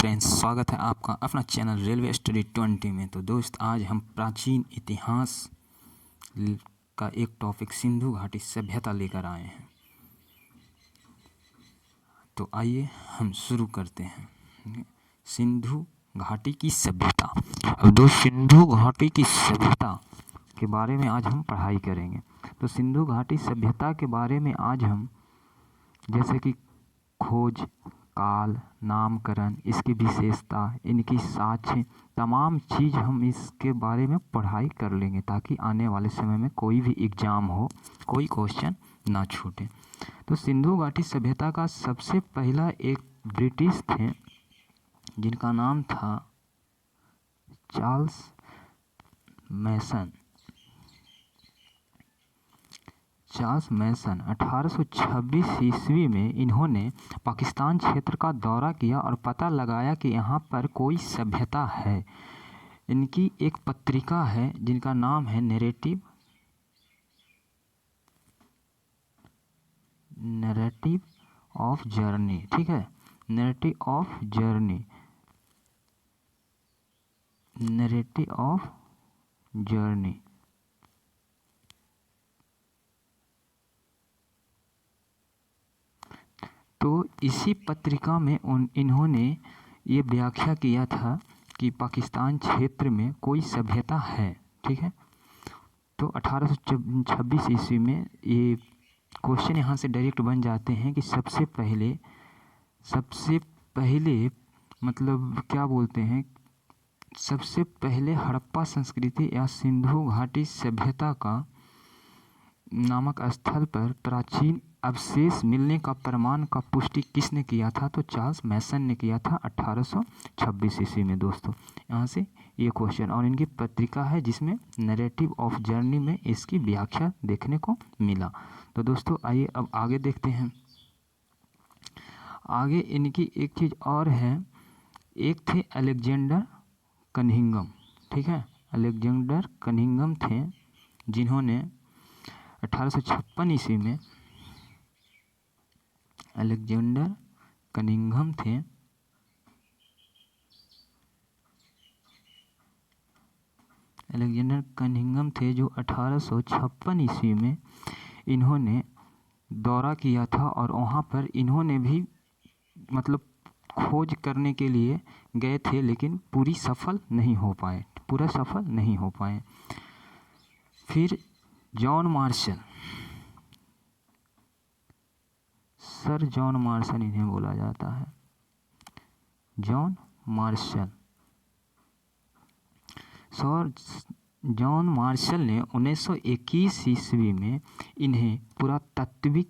Friends, स्वागत है आपका अपना चैनल रेलवे स्टडी 20 में। तो दोस्त, आज हम प्राचीन इतिहास का एक टॉपिक सिंधु घाटी सभ्यता लेकर आए हैं। तो आइए हम शुरू करते हैं। सिंधु घाटी की सभ्यता। अब दोस्त, सिंधु घाटी की सभ्यता के बारे में आज हम पढ़ाई करेंगे। तो सिंधु घाटी सभ्यता के बारे में आज हम जैसे कि खोज, काल, नामकरण, इसकी विशेषता, इनकी साक्ष्य, तमाम चीज़ हम इसके बारे में पढ़ाई कर लेंगे ताकि आने वाले समय में कोई भी एग्ज़ाम हो, कोई क्वेश्चन ना छूटे। तो सिंधु घाटी सभ्यता का सबसे पहला एक ब्रिटिश थे जिनका नाम था चार्ल्स मैसन। 1826 ईस्वी में इन्होंने पाकिस्तान क्षेत्र का दौरा किया और पता लगाया कि यहाँ पर कोई सभ्यता है। इनकी एक पत्रिका है जिनका नाम है नैरेटिव ऑफ जर्नी। ठीक है, नैरेटिव ऑफ जर्नी। तो इसी पत्रिका में इन्होंने ये व्याख्या किया था कि पाकिस्तान क्षेत्र में कोई सभ्यता है। ठीक है, तो 1826 ईस्वी में ये क्वेश्चन यहाँ से डायरेक्ट बन जाते हैं कि सबसे पहले मतलब क्या बोलते हैं, सबसे पहले हड़प्पा संस्कृति या सिंधु घाटी सभ्यता का नामक स्थल पर प्राचीन अवशेष मिलने का प्रमाण का पुष्टि किसने किया था? तो चार्ल्स मैसन ने किया था 1826 ईस्वी में। दोस्तों, यहाँ से ये क्वेश्चन, और इनकी पत्रिका है जिसमें नैरेटिव ऑफ जर्नी में इसकी व्याख्या देखने को मिला। तो दोस्तों, आइए अब आगे देखते हैं। आगे इनकी एक चीज़ और है, एक थे अलेक्जेंडर कनिंघम। ठीक है, अलेक्जेंडर कनिंघम थे जिन्होंने 1856 ईस्वी में अलेक्जेंडर कनिंघम थे जो 1856 ईस्वी में इन्होंने दौरा किया था और वहाँ पर इन्होंने भी मतलब खोज करने के लिए गए थे, लेकिन पूरा सफल नहीं हो पाए। फिर John Marshall, sir John Marshall इन्हें बोला जाता है। जॉन मार्शल ने 1921 ईस्वी में इन्हें पुरातत्विक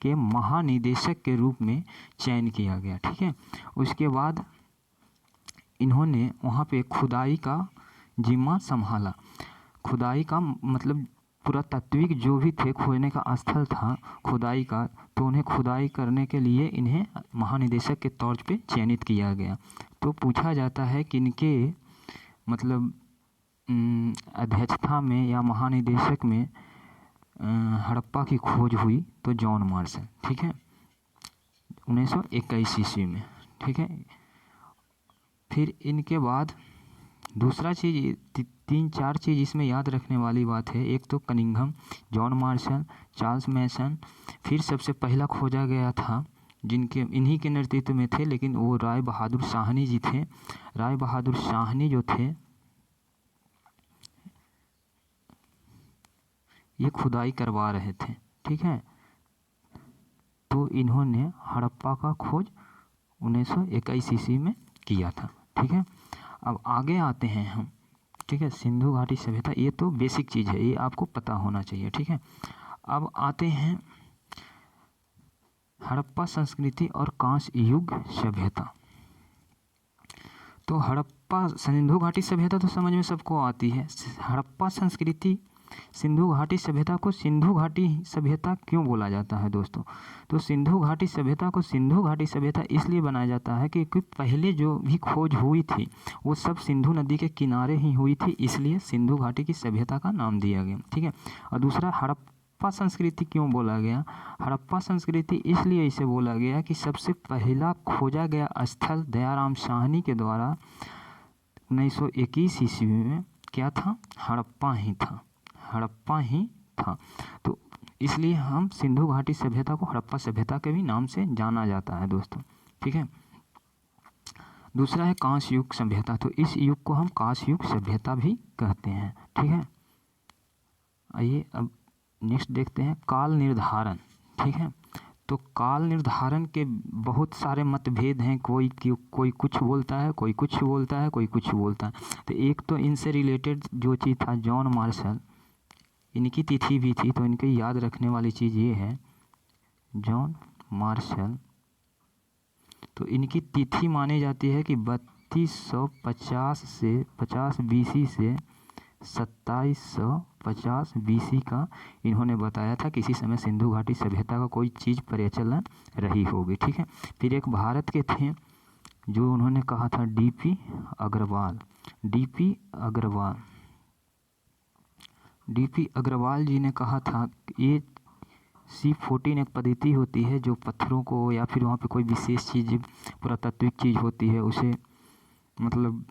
के महानिदेशक के रूप में चयन किया गया। ठीक है, उसके बाद इन्होंने वहाँ पे खुदाई का जिम्मा संभाला। खुदाई का मतलब पुरातत्विक जो भी थे, खोजने का स्थल था खुदाई का, तो उन्हें खुदाई करने के लिए इन्हें महानिदेशक के तौर पे चयनित किया गया। तो पूछा जाता है कि इनके मतलब अध्यक्षता में या महानिदेशक में हड़प्पा की खोज हुई तो जॉन मार्शल। ठीक है, 1921 ईस्वी में। ठीक है, फिर इनके बाद दूसरा चीज़, 3-4 चीज़ इसमें याद रखने वाली बात है। एक तो कनिंघम, जॉन मार्शल, चार्ल्स मैसन। फिर सबसे पहला खोजा गया था जिनके इन्हीं के नेतृत्व में थे, लेकिन वो राय बहादुर शाहनी जी थे। राय बहादुर शाहनी जो थे ये खुदाई करवा रहे थे। ठीक है, तो इन्होंने हड़प्पा का खोज 1921 ईस्वी में किया था। ठीक है, अब आगे आते हैं हम। ठीक है, सिंधु घाटी सभ्यता ये तो बेसिक चीज़ है, ये आपको पता होना चाहिए। ठीक है, अब आते हैं हड़प्पा संस्कृति और कांस्य युग सभ्यता। तो हड़प्पा सिंधु घाटी सभ्यता तो समझ में सबको आती है। हड़प्पा संस्कृति सिंधु घाटी सभ्यता को सिंधु घाटी सभ्यता क्यों बोला जाता है दोस्तों? तो सिंधु घाटी सभ्यता को सिंधु घाटी सभ्यता इसलिए बनाया जाता है क्योंकि पहले जो भी खोज हुई थी वो सब सिंधु नदी के किनारे ही हुई थी, इसलिए सिंधु घाटी की सभ्यता का नाम दिया गया। ठीक है, और दूसरा हड़प्पा संस्कृति क्यों बोला गया? हड़प्पा संस्कृति इसलिए इसे बोला गया कि सबसे पहला खोजा गया स्थल दयाराम साहनी के द्वारा 1921 ईस्वी में क्या था? हड़प्पा ही था, हड़प्पा ही था। तो इसलिए हम सिंधु घाटी सभ्यता को हड़प्पा सभ्यता के भी नाम से जाना जाता है दोस्तों, ठीक है। दूसरा है कांस्य युग सभ्यता, तो इस युग को हम कांस्य युग सभ्यता भी कहते हैं, ठीक है। आइए अब नेक्स्ट देखते हैं काल निर्धारण, ठीक है। तो काल निर्धारण के बहुत सारे मतभेद हैं, कोई कुछ बोलता है, कोई कुछ बोलता है, कोई कुछ बोलता है। तो एक तो इनसे रिलेटेड जो चीज़ था जॉन मार्शल, इनकी तिथि भी थी, तो इनके याद रखने वाली चीज़ ये है जॉन मार्शल। तो इनकी तिथि मानी जाती है कि 3250 से 50 BC से 2750 BC का इन्होंने बताया था किसी समय सिंधु घाटी सभ्यता का कोई चीज़ प्रचलन रही होगी, ठीक है। फिर एक भारत के थे जो उन्होंने कहा था DP अग्रवाल, DP अग्रवाल जी ने कहा था ये C14 एक पद्धति होती है जो पत्थरों को या फिर वहाँ पे कोई विशेष चीज़ पुरातात्विक चीज़ होती है उसे मतलब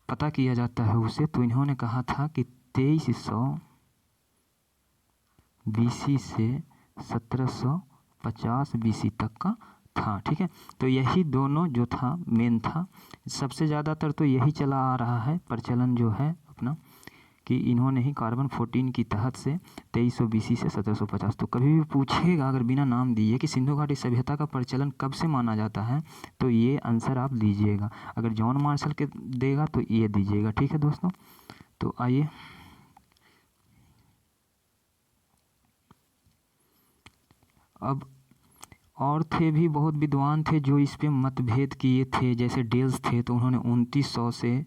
पता किया जाता है उसे। तो इन्होंने कहा था कि 2300 BC से 1750 BC तक का था, ठीक है। तो यही दोनों जो था मेन था, सबसे ज़्यादातर तो यही चला आ रहा है प्रचलन जो है अपना कि इन्होंने ही कार्बन 14 की तहत से 2300 BC से 1750। तो कभी भी पूछेगा अगर बिना नाम दिए कि सिंधु घाटी सभ्यता का प्रचलन कब से माना जाता है, तो ये आंसर आप दीजिएगा। अगर जॉन मार्शल के देगा तो ये दीजिएगा, ठीक है दोस्तों। तो आइए अब और थे भी बहुत विद्वान थे जो इस पे मतभेद किए थे, जैसे डेल्स थे तो उन्होंने 2900 से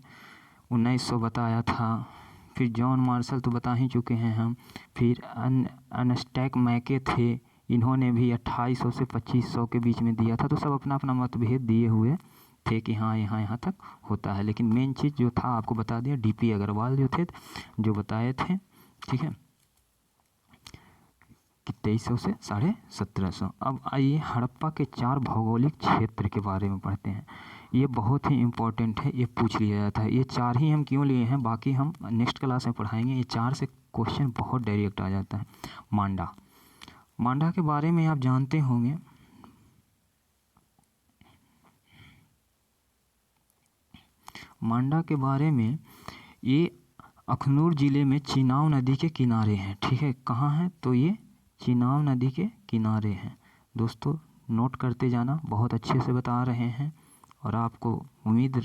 1900 बताया था। फिर जॉन मार्शल तो बता ही चुके हैं हम। फिर अनस्टैक मैके थे, इन्होंने भी 2800 से 2500 के बीच में दिया था। तो सब अपना अपना मतभेद दिए हुए थे कि हाँ यहाँ तक होता है, लेकिन मेन चीज़ जो था आपको बता दिया, DP अग्रवाल जो थे जो बताए थे, ठीक है, कि 2300 से 1750। अब आइए हड़प्पा के 4 भौगोलिक क्षेत्र के बारे में पढ़ते हैं। ये बहुत ही इम्पोर्टेंट है, ये पूछ लिया जाता है। ये 4 ही हम क्यों लिए हैं, बाकी हम नेक्स्ट क्लास में पढ़ाएंगे। ये 4 से क्वेश्चन बहुत डायरेक्ट आ जाता है। मांडा के बारे में आप जानते होंगे। मांडा के बारे में ये अखनूर ज़िले में चिनाब नदी के किनारे हैं, ठीक है। कहाँ है, तो ये चिनाब नदी के किनारे हैं। दोस्तों नोट करते जाना, बहुत अच्छे से बता रहे हैं और आपको उम्मीद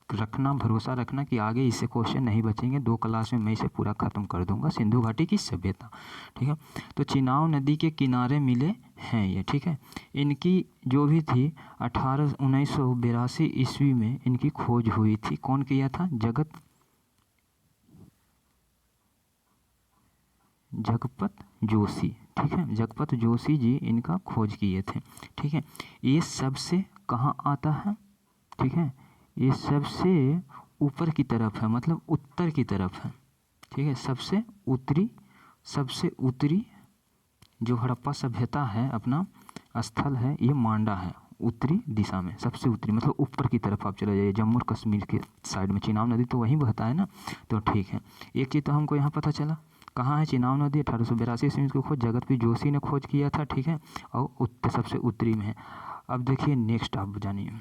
रखना, भरोसा रखना कि आगे इससे क्वेश्चन नहीं बचेंगे। 2 क्लास में मैं इसे पूरा ख़त्म कर दूंगा, सिंधु घाटी की सभ्यता, ठीक है। तो चिनाब नदी के किनारे मिले हैं ये, ठीक है। इनकी जो भी थी 1982 ईस्वी में इनकी खोज हुई थी। कौन किया था? जगपत जोशी, ठीक है। जगपत जोशी जी इनका खोज किए थे, ठीक है। ये सबसे कहाँ आता है, ठीक है, ये सबसे ऊपर की तरफ है, मतलब उत्तर की तरफ है, ठीक है। सबसे उत्तरी जो हड़प्पा सभ्यता है अपना स्थल है, ये मांडा है। उत्तरी दिशा में सबसे उत्तरी, मतलब ऊपर की तरफ आप चले जाइए, जम्मू और कश्मीर के साइड में। चिनाब नदी तो वहीं बहता है ना, तो ठीक है। एक चीज़ तो हमको यहाँ पता चला, कहाँ है चिनाब नदी? 1882 ईस्वी को खोज जगत जोशी ने खोज किया था, ठीक है, और सबसे उत्तरी में है। अब देखिए नेक्स्ट आप जानिए,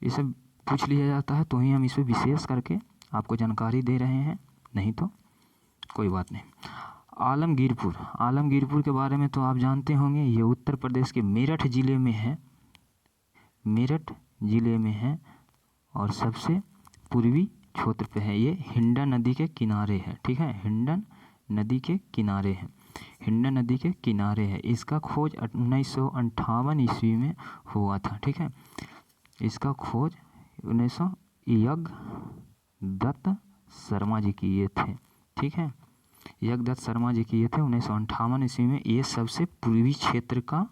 ये सब पूछ लिया जाता है तो ही हम इसे विशेष करके आपको जानकारी दे रहे हैं, नहीं तो कोई बात नहीं। आलमगीरपुर के बारे में तो आप जानते होंगे, ये उत्तर प्रदेश के मेरठ ज़िले में है और सबसे पूर्वी क्षेत्र पे है। ये हिंडन नदी के किनारे है, ठीक है। हिंडन नदी के किनारे है। इसका खोज 1958 ईस्वी में हुआ था, ठीक है। इसका खोज 1900 यज्ञदत्त शर्मा जी किए थे, ठीक है। यज्ञदत्त शर्मा जी किए थे 1958 ईस्वी में। ये सबसे पूर्वी क्षेत्र का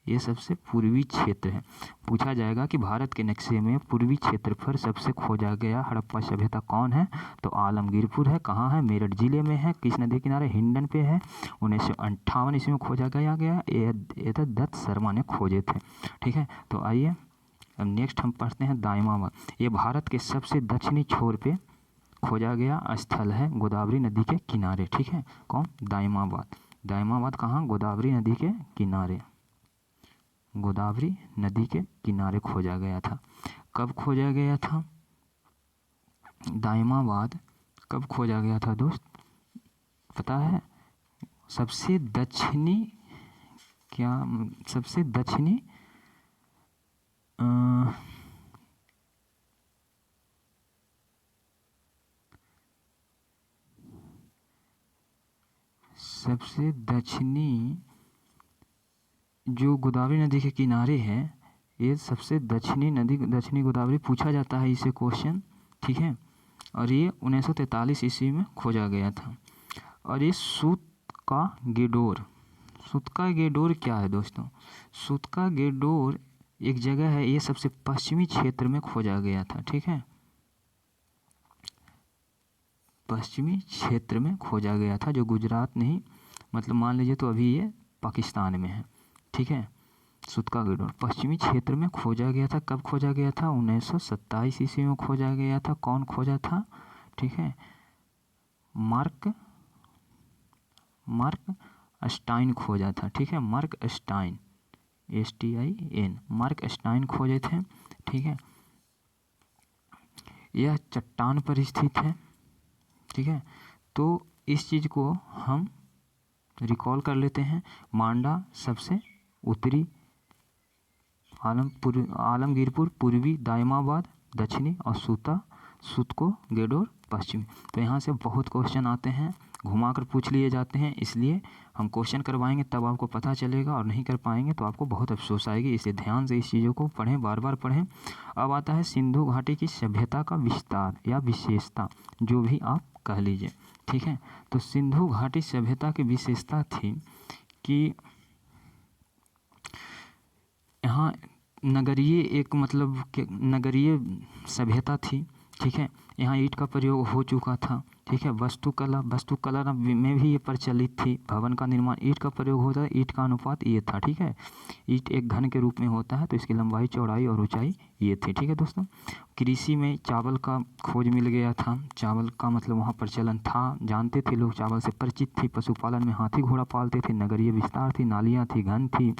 ये सबसे पूर्वी क्षेत्र है। पूछा जाएगा कि भारत के नक्शे में पूर्वी क्षेत्र पर सबसे खोजा गया हड़प्पा सभ्यता कौन है, तो आलमगीरपुर है। कहाँ है? मेरठ जिले में है। किस नदी किनारे? हिंडन पे है। 1958 ईस्वी में खोजा गया ये तो दत्त शर्मा ने खोजे थे। ठीक है, तो आइए अब नेक्स्ट हम पढ़ते हैं दाइमाबाद। ये भारत के सबसे दक्षिणी छोर पे खोजा गया स्थल है, गोदावरी नदी के किनारे। ठीक है, कौन? दाइमाबाद। दाइमाबाद कहाँ? गोदावरी नदी के किनारे, गोदावरी नदी के किनारे खोजा गया था। कब खोजा गया था दाइमाबाद? कब खोजा गया था दोस्त, पता है? सबसे दक्षिणी, क्या सबसे दक्षिणी सबसे दक्षिणी जो गोदावरी नदी के किनारे है, ये सबसे दक्षिणी नदी, दक्षिणी गोदावरी पूछा जाता है इसे क्वेश्चन। ठीक है, और ये 1943 ईस्वी में खोजा गया था। और ये सूत का गेडोर क्या है दोस्तों? सूत का गेडोर एक जगह है, ये सबसे पश्चिमी क्षेत्र में खोजा गया था। ठीक है, पश्चिमी क्षेत्र में खोजा गया था, जो गुजरात नहीं, मतलब मान लीजिए तो अभी ये पाकिस्तान में है। ठीक है, सूत का गेडोर पश्चिमी क्षेत्र में खोजा गया था। कब खोजा गया था? 1927 ईस्वी में खोजा गया था। कौन खोजा था? ठीक है, मार्क स्टाइन खोजा था। ठीक है, Mark Stein, STIN, Mark Stein खोजे थे। ठीक है, यह चट्टान पर स्थित है। ठीक है, तो इस चीज़ को हम रिकॉल कर लेते हैं। मांडा सबसे उत्तरी, आलमगीरपुर पूर्वी, दाइमाबाद दक्षिणी, और सूत को गेडोर पश्चिमी। तो यहाँ से बहुत क्वेश्चन आते हैं, घुमाकर पूछ लिए जाते हैं, इसलिए हम क्वेश्चन करवाएंगे तब आपको पता चलेगा, और नहीं कर पाएंगे तो आपको बहुत अफसोस आएगी। इसलिए ध्यान से इस चीज़ों को पढ़ें, बार बार पढ़ें। अब आता है सिंधु घाटी की सभ्यता का विस्तार या विशेषता, जो भी आप कह लीजिए। ठीक है, तो सिंधु घाटी सभ्यता की विशेषता थी कि यहाँ नगरीय एक मतलब नगरीय सभ्यता थी। ठीक है, यहाँ ईंट का प्रयोग हो चुका था। ठीक है, वास्तुकला में भी ये प्रचलित थी। भवन का निर्माण ईंट का प्रयोग होता है, ईंट का अनुपात ये था। ठीक है, ईंट एक घन के रूप में होता है, तो इसकी लंबाई, चौड़ाई और ऊंचाई ये थी। ठीक है दोस्तों, कृषि में चावल का खोज मिल गया था। चावल का मतलब वहाँ प्रचलन था, जानते थे लोग, चावल से परिचित थी। पशुपालन में हाथी घोड़ा पालते थे। नगरीय विस्तार थी, नालियाँ थी, घन थी,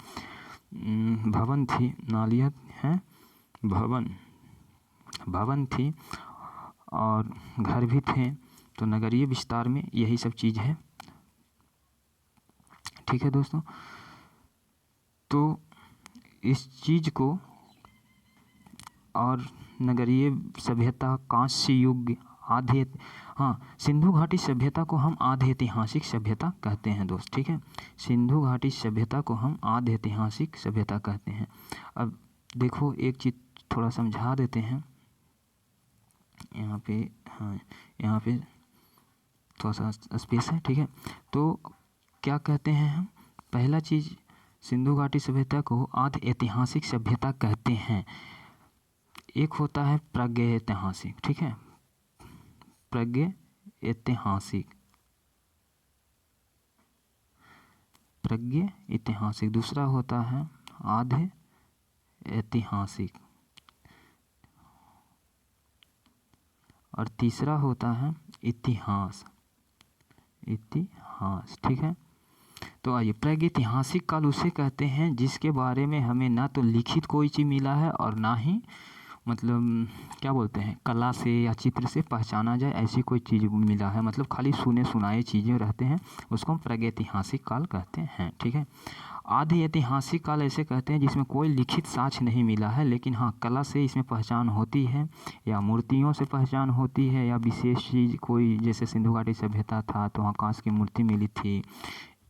भवन थी, नालियाँ हैं, भवन थी, और घर भी थे। तो नगरीय विस्तार में यही सब चीज़ है। ठीक है दोस्तों, तो इस चीज़ को, और नगरीय सभ्यता, कांस्य युग, सिंधु घाटी सभ्यता को हम आधे ऐतिहासिक सभ्यता कहते हैं दोस्त। ठीक है, सिंधु घाटी सभ्यता को हम आधे ऐतिहासिक सभ्यता कहते हैं। अब देखो एक चीज़ थोड़ा समझा देते हैं यहाँ पे। यहाँ पे थोड़ा सा स्पेस है। ठीक है, तो क्या कहते हैं हम? पहला चीज़, सिंधु घाटी सभ्यता को आधे ऐतिहासिक सभ्यता कहते हैं। एक होता है प्रागैतिहासिक। ठीक है, प्रागैतिहासिक, दूसरा होता है आधे ऐतिहासिक, और तीसरा होता है इतिहास। ठीक है, तो आइए, प्रागैतिहासिक काल उसे कहते हैं जिसके बारे में हमें ना तो लिखित कोई चीज़ मिला है, और ना ही मतलब क्या बोलते हैं, कला से या चित्र से पहचाना जाए ऐसी कोई चीज़ मिला है। मतलब खाली सुने सुनाए चीज़ें रहते हैं, उसको हम प्रागैतिहासिक काल कहते हैं। ठीक है, आधि ऐतिहासिक काल ऐसे कहते हैं जिसमें कोई लिखित साक्ष्य नहीं मिला है, लेकिन हाँ कला से इसमें पहचान होती है, या मूर्तियों से पहचान होती है, या विशेष चीज़ कोई, जैसे सिंधु घाटी सभ्यता था तो वहाँ कांस्य की मूर्ति मिली थी,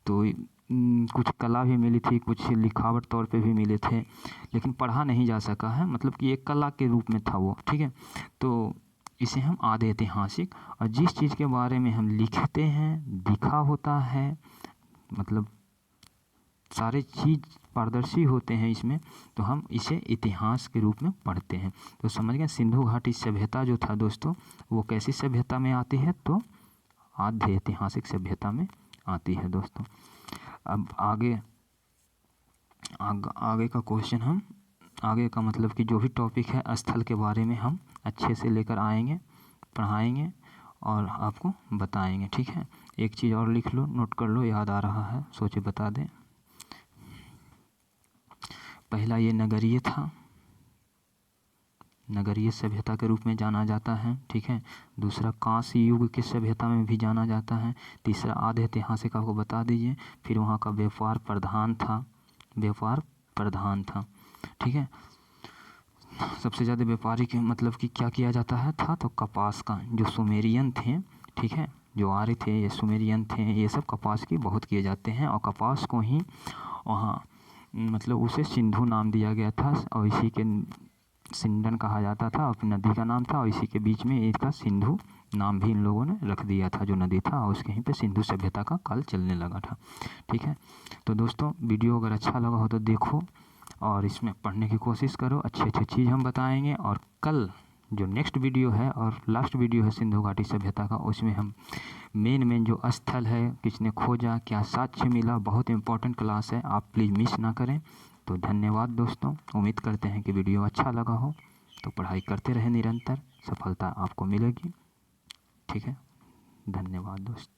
तो कुछ कला भी मिली थी, कुछ लिखावट तौर पे भी मिले थे, लेकिन पढ़ा नहीं जा सका है, मतलब कि एक कला के रूप में था वो। ठीक है, तो इसे हम आधे ऐतिहासिक, और जिस चीज़ के बारे में हम लिखते हैं, दिखा होता है, मतलब सारे चीज़ पारदर्शी होते हैं इसमें, तो हम इसे इतिहास के रूप में पढ़ते हैं। तो समझ गए, सिंधु घाटी सभ्यता जो था दोस्तों, वो कैसी सभ्यता में आती है, तो आद्य ऐतिहासिक सभ्यता में आती है दोस्तों। अब आगे का क्वेश्चन हम आगे का मतलब कि जो भी टॉपिक है स्थल के बारे में हम अच्छे से लेकर आएंगे, पढ़ाएंगे और आपको बताएंगे, ठीक है। एक चीज़ और लिख लो, नोट कर लो, याद आ रहा है सोचे बता दें। पहला ये नगरीय था, नगरीय सभ्यता के रूप में जाना जाता है, ठीक है। दूसरा कांस्य युग की सभ्यता में भी जाना जाता है। तीसरा आद्य ऐतिहासिक आपको बता दीजिए। फिर वहाँ का व्यापार प्रधान था, ठीक है। सबसे ज़्यादा व्यापारी के मतलब कि क्या किया जाता था, तो कपास का, जो सुमेरियन थे, ठीक है, जो आर्य थे, ये सुमेरियन थे, ये सब कपास की बहुत किए जाते हैं। और कपास को ही वहाँ मतलब उसे सिंधु नाम दिया गया था, और इसी के सिंधन कहा जाता था, और नदी का नाम था, और इसी के बीच में इसका सिंधु नाम भी इन लोगों ने रख दिया था, जो नदी था, और उसके यहीं पे सिंधु सभ्यता का काल चलने लगा था, ठीक है। तो दोस्तों वीडियो अगर अच्छा लगा हो तो देखो और इसमें पढ़ने की कोशिश करो, अच्छी चीज़ हम बताएंगे। और कल जो नेक्स्ट वीडियो है और लास्ट वीडियो है सिंधु घाटी सभ्यता का, उसमें हम मेन जो स्थल है, किसने खोजा, क्या साक्ष्य मिला, बहुत इंपॉर्टेंट क्लास है, आप प्लीज़ मिस ना करें। तो धन्यवाद दोस्तों, उम्मीद करते हैं कि वीडियो अच्छा लगा हो, तो पढ़ाई करते रहे निरंतर, सफलता आपको मिलेगी, ठीक है। धन्यवाद दोस्तों।